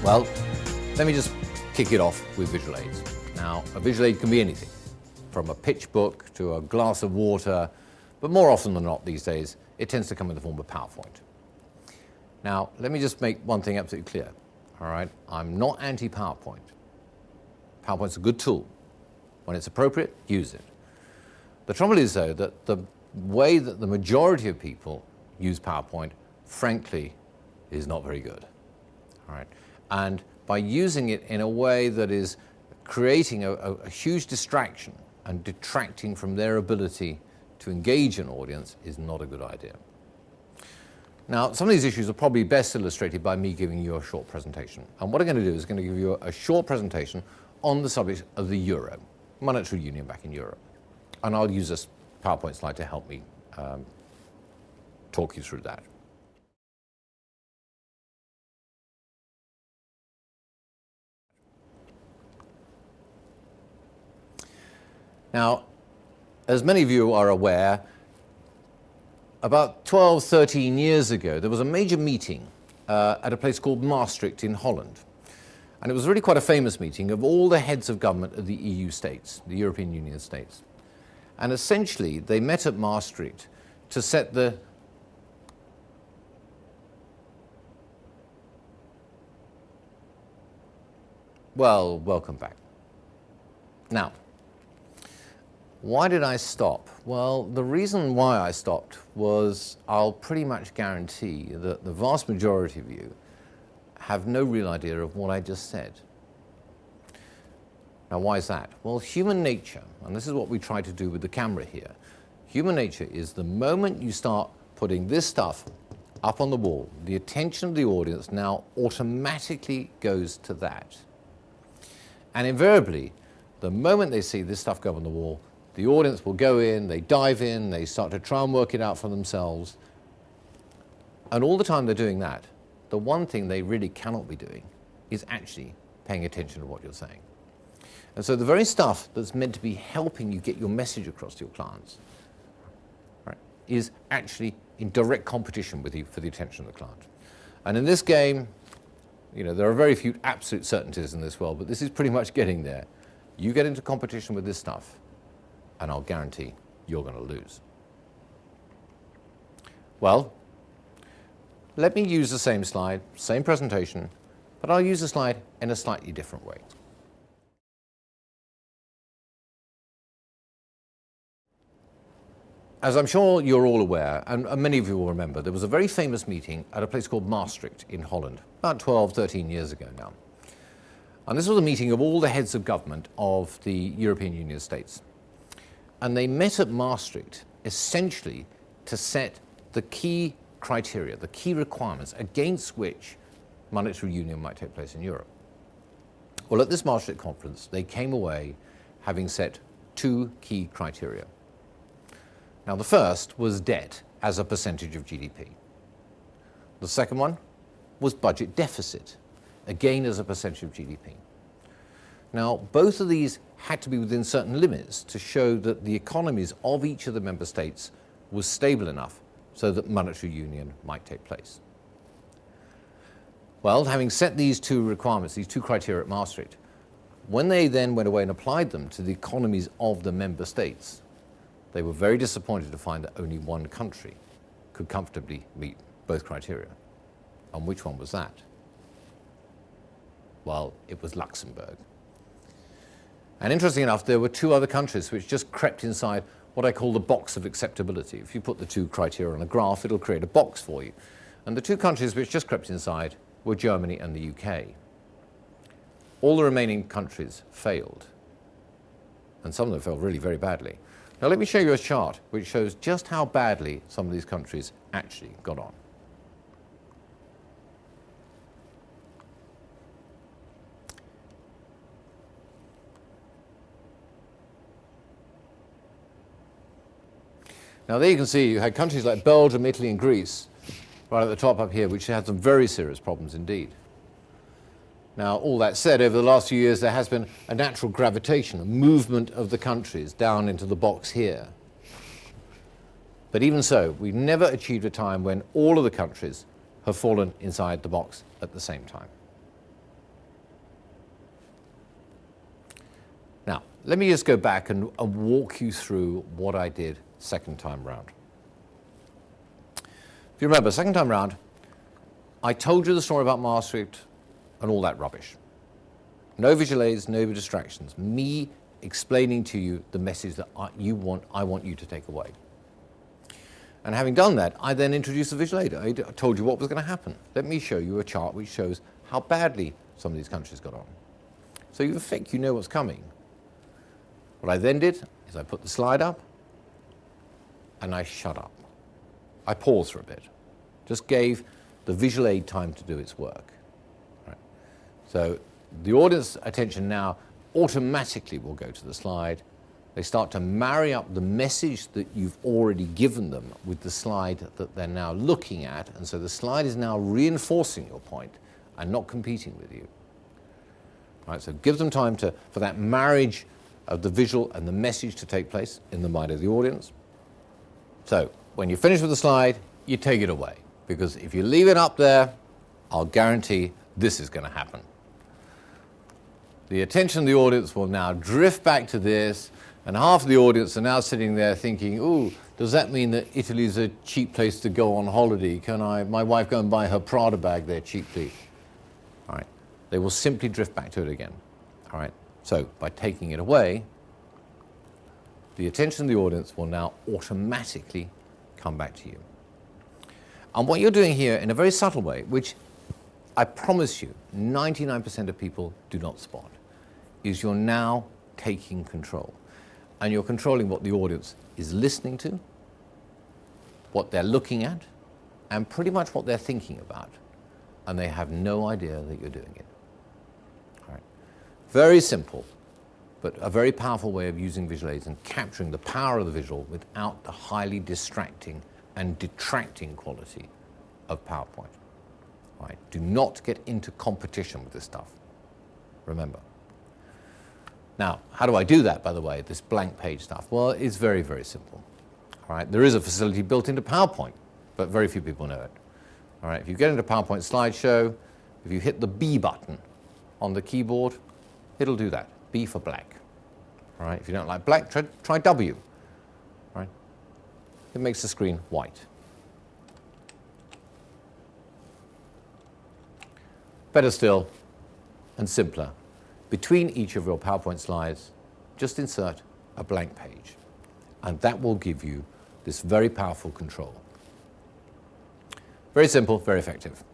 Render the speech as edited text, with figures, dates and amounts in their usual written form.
Well, let me just kick it off with visual aids. Now, a visual aid can be anything, from a pitch book to a glass of water, but more often than not these days, it tends to come in the form of PowerPoint. Now, let me just make one thing absolutely clear, all right? I'm not anti-PowerPoint. PowerPoint's a good tool. When it's appropriate, use it. The trouble is, though, that the way that the majority of people use PowerPoint, frankly, is not very good, all right? And by using it in a way that is creating a huge distraction and detracting from their ability to engage an audience is not a good idea. Now, some of these issues are probably best illustrated by me giving you a short presentation. And what I'm going to do is going to give you a short presentation on the subject of the euro, monetary union back in Europe. And I'll use this PowerPoint slide to help me talk you through that. Now, as many of you are aware, about 12, 13 years ago, there was a major meeting at a place called Maastricht in Holland. And it was really quite a famous meeting of all the heads of government of the EU states, the European Union states. And essentially, they met at Maastricht to set the Well, welcome back. Now, why did I stop? Well, the reason why I stopped was I'll pretty much guarantee that the vast majority of you have no real idea of what I just said. Now, why is that? Well, human nature, and this is what we try to do with the camera here, human nature is the moment you start putting this stuff up on the wall, the attention of the audience now automatically goes to that. And invariably, the moment they see this stuff go on the wall, the audience will go in, they dive in, they start to try and work it out for themselves. And all the time they're doing that, the one thing they really cannot be doing is actually paying attention to what you're saying. And so the very stuff that's meant to be helping you get your message across to your clients, right, is actually in direct competition with you for the attention of the client. And in this game, you know, there are very few absolute certainties in this world, but this is pretty much getting there. You get into competition with this stuff, and I'll guarantee you're going to lose. Well, let me use the same slide, same presentation, but I'll use the slide in a slightly different way. As I'm sure you're all aware, and many of you will remember, there was a very famous meeting at a place called Maastricht in Holland, about 12, 13 years ago now. And this was a meeting of all the heads of government of the European Union states. And they met at Maastricht essentially to set the key criteria, the key requirements against which monetary union might take place in Europe. Well, at this Maastricht conference, they came away having set two key criteria. Now, the first was debt as a percentage of GDP. The second one was budget deficit, again as a percentage of GDP. Now, both of these had to be within certain limits to show that the economies of each of the member states was stable enough so that monetary union might take place. Well, having set these two requirements, these two criteria at Maastricht, when they then went away and applied them to the economies of the member states, they were very disappointed to find that only one country could comfortably meet both criteria. And which one was that? Well, it was Luxembourg. And interesting enough, there were two other countries which just crept inside what I call the box of acceptability. If you put the two criteria on a graph, it'll create a box for you. And the two countries which just crept inside were Germany and the UK. All the remaining countries failed. And some of them failed really very badly. Now let me show you a chart which shows just how badly some of these countries actually got on. Now there you can see you had countries like Belgium, Italy and Greece right at the top up here, which had some very serious problems indeed. Now all that said, over the last few years there has been a natural gravitation, a movement of the countries down into the box here. But even so, we've never achieved a time when all of the countries have fallen inside the box at the same time. let me just go back and walk you through what I did second time round. If you remember, second time round, I told you the story about Maastricht and all that rubbish. No visual aids, no distractions. Me explaining to you the message that I want you to take away. And having done that, I then introduced the visual aid. I told you what was going to happen. Let me show you a chart which shows how badly some of these countries got on. So in effect, you know what's coming. What I then did is I put the slide up and I shut up. I paused for a bit. Just gave the visual aid time to do its work. Right. So the audience attention now automatically will go to the slide. They start to marry up the message that you've already given them with the slide that they're now looking at, and so the slide is now reinforcing your point and not competing with you. Right, so give them time for that marriage of the visual and the message to take place in the mind of the audience. So when you finish with the slide, you take it away, because if you leave it up there, I'll guarantee this is going to happen. The attention of the audience will now drift back to this, and half of the audience are now sitting there thinking, ooh, does that mean that Italy's a cheap place to go on holiday? Can my wife go and buy her Prada bag there cheaply? All right. They will simply drift back to it again. All right. So by taking it away, the attention of the audience will now automatically come back to you. And what you're doing here in a very subtle way, which I promise you 99% of people do not spot, is you're now taking control. And you're controlling what the audience is listening to, what they're looking at, and pretty much what they're thinking about. And they have no idea that you're doing it. All right. Very simple, but a very powerful way of using visual aids and capturing the power of the visual without the highly distracting and detracting quality of PowerPoint. All right. Do not get into competition with this stuff. Remember. Now, how do I do that, by the way, this blank page stuff? Well, it's very, very simple. All right. There is a facility built into PowerPoint, but very few people know it. All right. If you get into PowerPoint slideshow, if you hit the B button on the keyboard, it'll do that. B for black. All right. If you don't like black, try W. All right. It makes the screen white. Better still, and simpler, between each of your PowerPoint slides, just insert a blank page. And that will give you this very powerful control. Very simple, very effective.